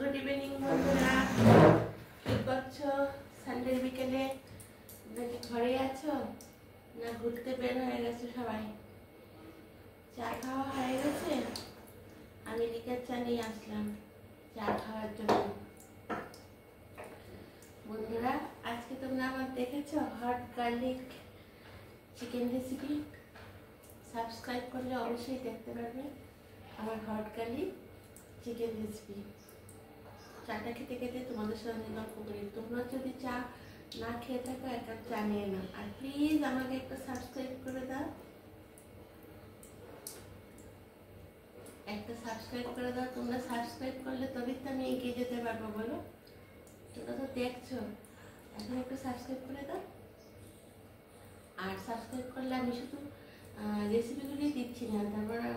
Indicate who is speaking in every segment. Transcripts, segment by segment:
Speaker 1: Good evening বন্ধুরা, কি করছো? সানডের বিকেলে নাকি ঘরে আছো না ঘুরতে বের হয়ে গেছো? সবাই চা খাওয়া হয়ে গেছে? আমি লিকার চা নিয়ে আসলাম চা খাওয়ার জন্য। বন্ধুরা, আজকে তোমরা আমার দেখেছো hot garlic chicken recipe. Subscribe করলে অবশ্যই দেখতে পারবে আমার হট গার্লিক চিকেন রেসিপি। চাটা খেতে খেতে তোমাদের সঙ্গে গল্প করি। তোমরা যদি চা না খেয়ে থাকো এক কাপ চা নিয়ে নাও, আর প্লিজ আমাকে একটা সাবস্ক্রাইব করে দাও। একটা সাবস্ক্রাইব করে দাও। তোমরা সাবস্ক্রাইব করলে তবেই তো আমি এগিয়ে যেতে পারবো, বলো? তোমরা তো দেখছো, এখন একটু সাবস্ক্রাইব করে দাও। আর সাবস্ক্রাইব করলে আমি শুধু রেসিপিগুলি দিচ্ছি না, তারপরে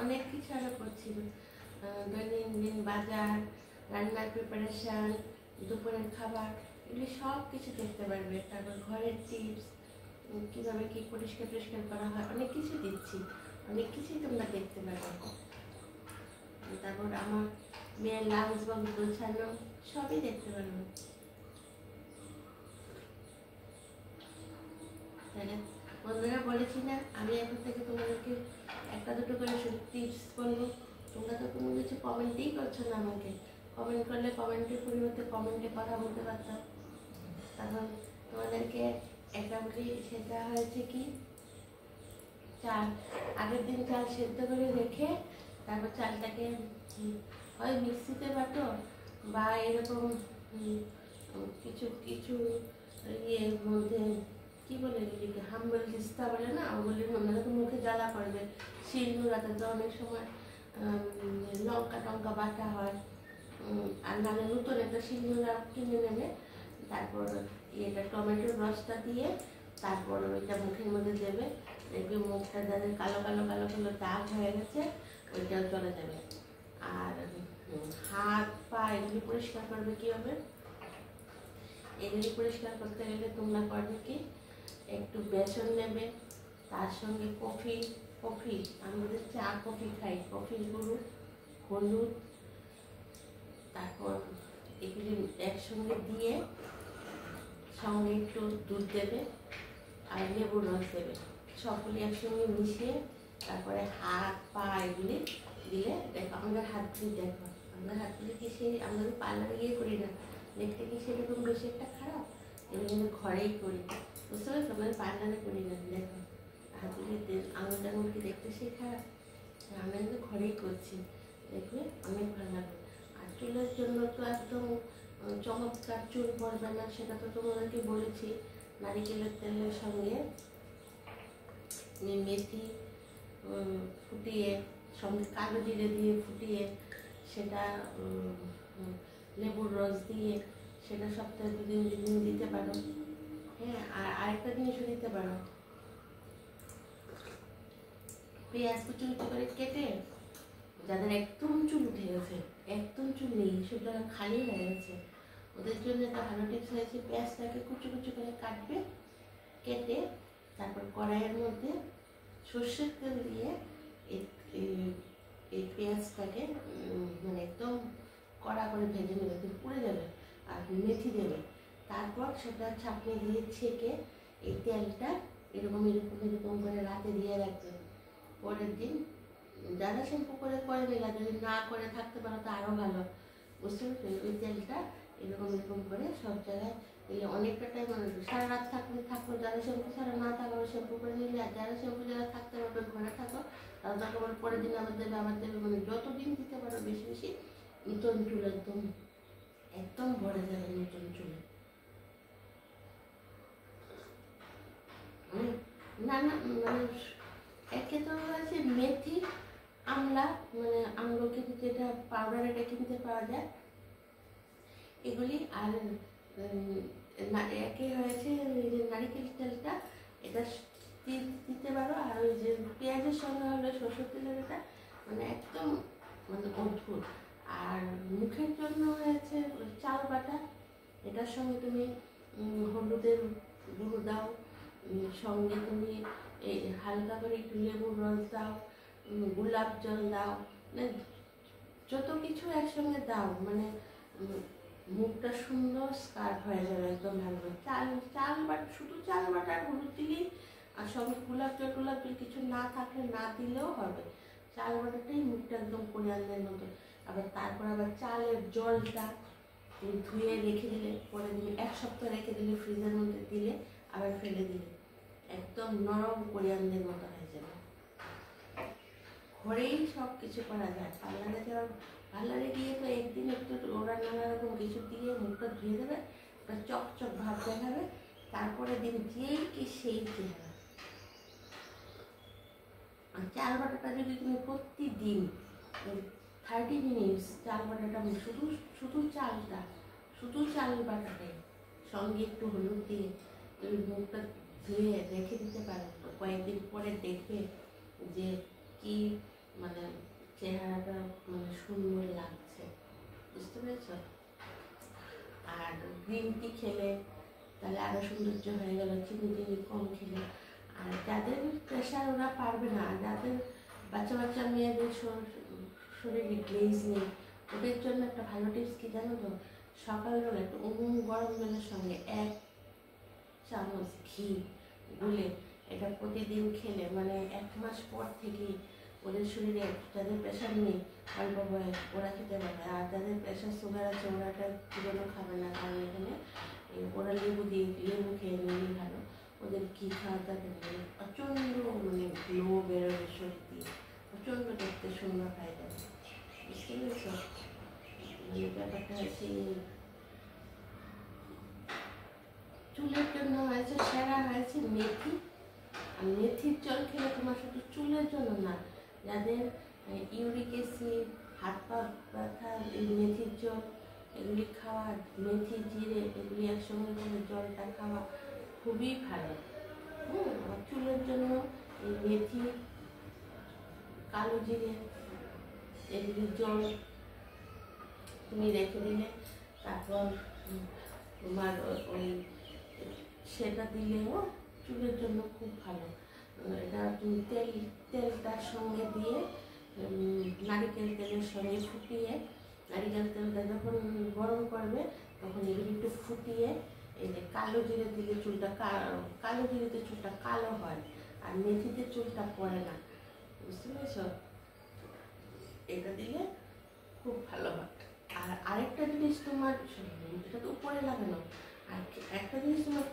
Speaker 1: অনেক কিছু আরও করছি। দৈনন্দিন বাজার, রান্নার প্রিপারেশান, দুপুরের খাবার, এগুলি সব কিছু দেখতে পারবে। তারপর ঘরের টিপস, কীভাবে কী পরিষ্কার টরিষ্কার করা হয়, অনেক কিছু দিচ্ছি, অনেক কিছুই তোমরা দেখতে পারবে। তারপর আমার মেয়ের লাঞ্চ বক্স গোছানো সবই দেখতে পারবে। বন্ধুরা, বলেছি না আমি এখন থেকে তোমাদেরকে একটা দুটো করে শুধু টিপস বলবো। তোমরা তো কোনো কিছু কমেন্টই করছো না আমাকে। কমেন্ট করলে কমেন্টের পরিবর্তে কমেন্টে কথা বলতে পারতাম। তখন তোমাদেরকে একটা বলি, সেটা হয়েছে কি, চাল আগের দিন চাল সেদ্ধ করে রেখে তারপর চালটাকে হয় মিক্সিতে বাটো বা এরকম কিছু কিছু ইয়ের মধ্যে কি বলে এগুলিকে হাম্বল দিস্তা বলে না, ওগুলির মধ্যে তো মুখে জ্বালা পড়বে। শিলনোড়াতে তো অনেক সময় লঙ্কা টঙ্কা বাটা হয়, আর নাহলে নতুন একটা শিলনোড়া কিনে নেবে। তারপর এটা টমেটোর রসটা দিয়ে তারপর ওইটা মুখের মধ্যে দেবে, দেখবে মুখটা যাদের কালো কালো কালো কালো দাগ হয়ে গেছে ওইটাও চলে যাবে। আর হাত পা এগুলি পরিষ্কার করবে কীভাবে? এগুলি পরিষ্কার করতে গেলে তোমরা করবে কি, একটু বেসন নেবে, তার সঙ্গে কফি আমাদের চা কফি খাই, কফির গুঁড়ো, হলুদ, তারপর এগুলি একসঙ্গে দিয়ে সঙ্গে একটু দুধ দেবে আর লেবুর রস দেবে, সবগুলি একসঙ্গে মিশিয়ে তারপরে হাত পা এগুলি দিলে দেখো আমাদের হাতগুলি, দেখো আমাদের হাতগুলি কি সেই আমাদের পার্লারে গিয়ে করি না, দেখতে কি সেরকম বেশি একটা খারাপ? এগুলো কিন্তু ঘরেই করি, বুঝতে পারছো? আমাদের পার্লারে করি না। দেখো হাতগুলি আঙুল টাঙুল কি দেখতে সেই খারাপ? আমরা কিন্তু ঘরেই করছি, দেখবে অনেক ভালো লাগবে। আর চুলের জন্য তো একদম চমৎকার চুল পড়বে না, সেটা তো তোমাদেরকে বলেছি। নারিকেলের তেলের সঙ্গে মেথি ফুটিয়ে, সঙ্গে কালো জিরে দিয়ে ফুটিয়ে, সেটা লেবুর রস দিয়ে সেটা সপ্তাহে 2 দিন দিতে পারো। হ্যাঁ, আর আরেকটা জিনিসও দিতে পারো, পেঁয়াজ কুচি কুচি করে কেটে, যাদের একদম চুল উঠে গেছে, একদম চুল নেই, সেটা খালি হয়ে গেছে, ওদের জন্য একটা ভালো টিপস হয়েছে, পেঁয়াজটাকে কুচি কুচি করে কাটবে, কেটে তারপর কড়াইয়ের মধ্যে সর্ষের তেল দিয়ে এই পেঁয়াজটাকে মানে একদম কড়া করে ভেজে নেবে, তুমি পুড়ে যাবে। আর মেথি দেবে, তারপর সেটা ছাঁকনি দিয়ে ছেঁকে এই তেলটা এরকম এরকম এরকম করে রাতে দিয়ে রাখবে। পরের দিন যারা শ্যাম্পু করে নিলা, যদি না করে থাকতে পারো তো আরও ভালো, বুঝতে পারছো? ওই তেলটা এরকম এরকম করে সব জায়গায় দিলে অনেকটা টাইম, সারা রাত থাকো, যারা শ্যাম্পু ছাড়া না থাকো শ্যাম্পু করে নিলে, আর যারা শ্যাম্পু যারা থাকতে পারবে ঘরে থাকো, তাহলে তারপর পরের দিন আবার দেবে, মানে যতদিন দিতে পারো বেশি বেশি, নতুন চুল একদম একদম ভরে যাবে নতুন চুলে। না না, মানে একে তো আছে মেথি, আমলা, মানে আমলকি যেটা পাউডার, এটা কিনতে পাওয়া যায়, এগুলি। আর একে হয়েছে যে নারিকেল তেলটা, এটা দিতে পারো। আর ওই যে পেঁয়াজের সঙ্গে হলো সরষের তেলের, এটা মানে একদম মানে অদ্ভুত। আর মুখের জন্য হয়েছে চাল বাটা, এটার সঙ্গে তুমি হলুদের গুঁড়ো দাও, সঙ্গে তুমি এই হালকা করে একটু লেবুর রস দাও, গোলাপ জল দাও, মানে যত কিছু একসঙ্গে দাও মানে মুখটা সুন্দর স্কার্ফ হয়ে যাবে একদম ভালো করে। চাল বাটা, শুধু চাল বাটা আর হলুদ দিলেই, আর সঙ্গে গোলাপ জল কিছু না থাকলে না দিলেও হবে। চাল বাটাটাই মুখটা একদম কোরিয়ানদের মতো। আবার তারপর আবার চালের জলটা তুমি ধুয়ে রেখে দিলে, পরে দিলে 1 সপ্তাহ রেখে দিলে, ফ্রিজের মধ্যে দিলে, আবার ফেলে দিলে একদম নরম কোরিয়ানদের মতো হয়ে যাবে। ঘরেই সব কিছু করা যায়। পার্লারে গিয়ে তো একদিন একটু ওরা নানা রকম কিছু দিয়ে মুখটা ধুয়ে দেবে, একটা চকচক ভাব দেখাবে, তারপরে দিন যেই কি সেই চেহারা। আর চাল বাটাটা যদি তুমি প্রতিদিন 30 মিনিটস চাল বাটাটা, শুধু চালটা, শুধু চাল বাটাটাই সঙ্গে একটু হলুদ দিয়ে তুমি মুখটা ধুয়ে রেখে দিতে পারো, তো কয়েকদিন পরে দেখবে যে কি মানে চেহারাটা মানে সুন্দর লাগছে, বুঝতে পেরেছ? আর গ্রিন টি খেলে তাহলে আরও সৌন্দর্য হয়ে গেল, চিনি কম খেলে। আর যাদের প্রেশার ওরা পারবে না, যাদের বাচ্চা মেয়েদের শরীরে গ্লেজ নেই, ওদের জন্য একটা ভালো টিপস কি জানো তো? সকালবেলা একটু গরম জলের সঙ্গে 1 চামচ ঘি গুলে এটা প্রতিদিন খেলে মানে 1 মাস পর থেকেই ওদের শরীরে, যাদের প্রেশার নেই অল্প বয়স, ওরা খেতে পারবে। আর যাদের প্রেশার সুগার আছে ওরা এটা পুরোনো খাবে না, কারণ এখানে ওরা লেবু খেয়ে নিলেই ভালো। ওদের ঘি খাওয়া থাকে প্রচণ্ড মানে গ্লো বেরোবে শরীর দিয়ে, প্রচণ্ড দেখতে সুন্দর হয়ে যাবে, বুঝতে পেরেছ? মানে ব্যাপারটা হচ্ছে চুলের জন্য হয়েছে সেরা হয়েছে মেথি। আর মেথির জল খেলে তোমার শুধু চুলের জন্য না, যাদের ইউরিক অ্যাসিড, হাত পা ব্যথা, এই মেথির জল এগুলি খাওয়া, মেথি জিরে এগুলি একসঙ্গে করে জলটা খাওয়া খুবই ভালো। আর চুলের জন্য এই মেথি, কালো জিরে এগুলির জল তুমি রেখে দিলে, তারপর তোমার ওই সেটা দিলেও চুলের জন্য খুব ভালো। এটা তুমি তেলটার সঙ্গে দিয়ে নারিকেল তেলের সঙ্গে ফুটিয়ে, নারিকেল তেলটা যখন গরম করবে তখন এগুলো একটু ফুটিয়ে এই যে কালো জিরে দিলে চুলটা কালো জিরেতে চুলটা কালো হয়, আর মেথিতে চুলটা পড়ে না, বুঝতে পেরেছ? এটা দিলে খুব ভালো হয়। আর আরেকটা জিনিস তোমার, এটা তো উপরে লাগানো, আর একটা জিনিস তোমার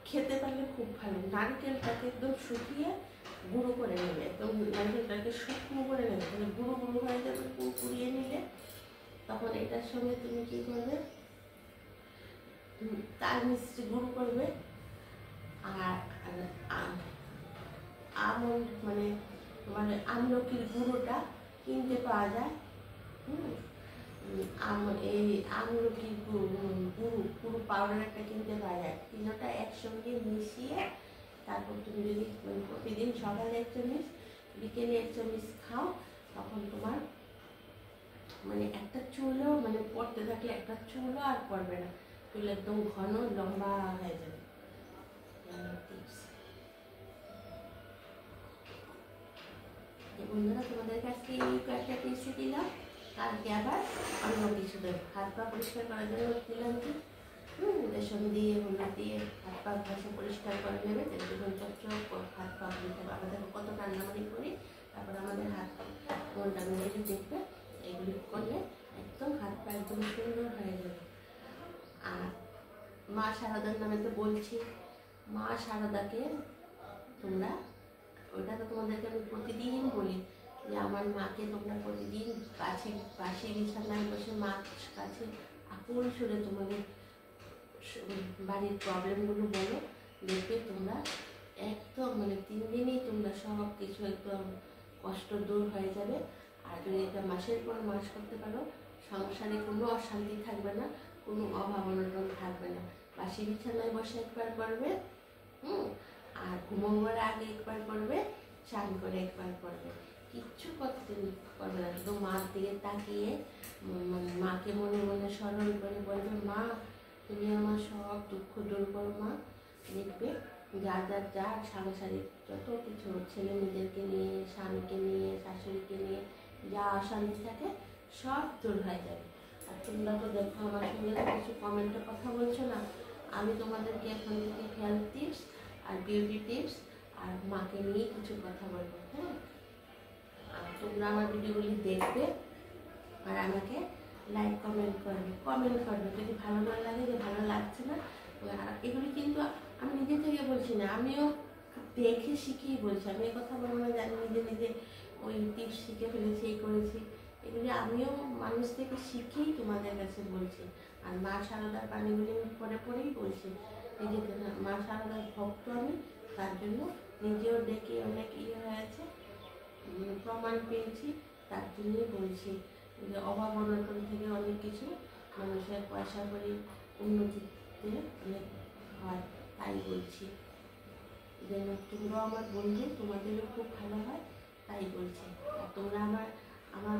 Speaker 1: খেতে পারলে খুব ভালো, নারকেলটাকে একদম শুকিয়ে গুঁড়ো করে নেবে, একদম নারকেলটাকে শুকনো করে নেবে, তাহলে গুঁড়ো হয়ে যাবে, পুড়িয়ে নিলে তখন এটার সঙ্গে তুমি কী করবে, তাল মিষ্টি গুঁড়ো করবে। আর আমন্ড মানে মানে আমলকির গুঁড়োটা কিনতে পাওয়া যায়, এই আমলকির পুরো পাউডার একটা কিনতে পাওয়া যায়, তিনটা একসঙ্গে মিশিয়ে তারপর তুমি যদি প্রতিদিন সকালে 1 চামচ, বিকেলে 1 চামচ খাও, তখন তোমার মানে একটা চুলও মানে পড়তে থাকলে একটা চুলও আর পড়বে না, চুল একদম ঘন লম্বা হয়ে যাবে। বন্ধুরা, তোমাদের কাছে এই কয়েকটা টিপস দিলাম, কালকে আবার অন্য কিছু দেবো। হাত পা পরিষ্কার করার জন্য দিলাম কি রেশন দিয়ে হলুদ দিয়ে হাত পা ঘষে পরিষ্কার করে নেবে, দেখবেন চকচক হাত পা দিতে হবে। আমরা দেখো কত রান্নাবাড়ি করি, তারপর আমাদের হাত মনটা মেরে দেখবে এগুলি করলে একদম হাত পা একদম সুন্দর হয়ে যাবে। আর মা শারদার নামে তো বলছি, মা শারদাকে তোমরা, ওটা তো তোমাদেরকে আমি প্রতিদিন বলি যে আমার মাকে তোমরা প্রতিদিন পাশে বিছানায় বসে মার কাছে আপন সুরে তোমাদের বাড়ির প্রবলেমগুলো বলো, দেখবে তোমরা একদম মানে 3 দিনেই তোমরা সব কিছু একদম কষ্ট দূর হয়ে যাবে। আর যদি এটা মাসের পর মাস করতে পারো, সংসারে কোনো অশান্তি থাকবে না, কোনো অভাব অনটন থাকবে না। বাসি বিছানায় বসে একবার করবে, আর ঘুমোবার আগে একবার করবে, চান করে একবার করবে, কিচ্ছু করতে করবে না, শুধু মার দিকে তাকিয়ে মাকে মনে মনে স্মরণ করে বলবে, মা তুমি আমার সব দুঃখ দূর করো মা। দেখবে যার সাংসারিক যত কিছু ছেলে মেয়েদেরকে নিয়ে, স্বামীকে নিয়ে, শাশুড়িকে নিয়ে যা অশান্তি থাকে সব দূর হয়ে যাবে। আর তোমরা তো দেখো আমার সঙ্গে তো কিছু কমেন্টে কথা বলছো না, আমি তোমাদেরকে এখন থেকে হেলথ টিপস আর বিউটি টিপস আর মাকে নিয়ে কিছু কথা বলবো। হ্যাঁ, আর তোমরা আমার ভিডিওগুলি দেখবে আর আমাকে লাইক কমেন্ট করবে যদি ভালো না লাগে, যে ভালো লাগছে না। আর এগুলি কিন্তু আমি নিজে থেকে বলছি না, আমিও দেখে শিখেই বলছি। আমি এই কথা বলবো না যে আমি নিজে নিজে ওই টিপস শিখে ফেলেছি, এই করেছি। এগুলি আমিও মানুষ থেকে শিখেই তোমাদের কাছে বলছি। আর মা শারদার বাণীগুলি আমি পড়েই বলছি। নিজেকে মা শারদার ভক্ত আমি, তার জন্য নিজেও দেখে অনেক হয়েছে, প্রমাণ পেয়েছি, তার জন্যই বলছি যে অভাব অনটন থেকে অনেক কিছু মানুষের পয়সা করে উন্নতিতে অনেক হয়, তাই বলছি। যেন তোমরাও আমার বন্ধু, তোমাদেরও খুব ভালো হয়, তাই বলছি। আর তোমরা আমার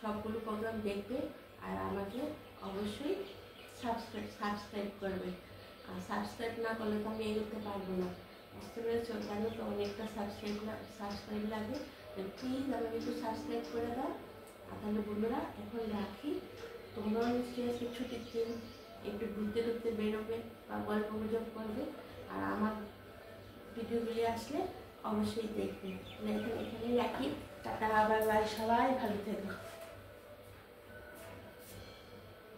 Speaker 1: সবগুলো প্রোগ্রাম দেখবে আর আমাকে অবশ্যই সাবস্ক্রাইব করবে। আর সাবস্ক্রাইব না করলে তো আমি এগোতে পারবো না, বুঝতে পেরেছো? জানো তো অনেকটা সাবস্ক্রাইব লাগে। প্লিজ আমাকে একটু সাবস্ক্রাইব করে দাও। আর তাহলে বন্ধুরা এখন রাখি। তোমরাও নিশ্চয়ই আজকে ছুটির দিন একটু ঘুরতে বেরোবে বা গল্প গুজব করবে। আর আমার ভিডিওগুলি আসলে অবশ্যই দেখবে। এখানেই রাখি। টাটা, বাই বাই, সবাই ভালো থেকো।